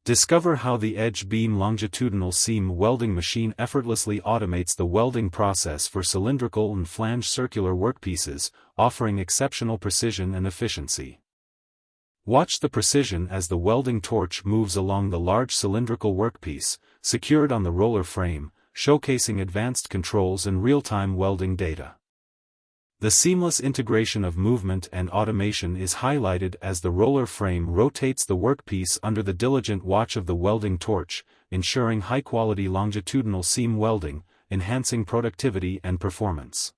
Discover how the Edge Beam Longitudinal Seam Welding Machine effortlessly automates the welding process for cylindrical and flange circular workpieces, offering exceptional precision and efficiency. Watch the precision as the welding torch moves along the large cylindrical workpiece, secured on the roller frame, showcasing advanced controls and real-time welding data. The seamless integration of movement and automation is highlighted as the roller frame rotates the workpiece under the diligent watch of the welding torch, ensuring high-quality longitudinal seam welding, enhancing productivity and performance.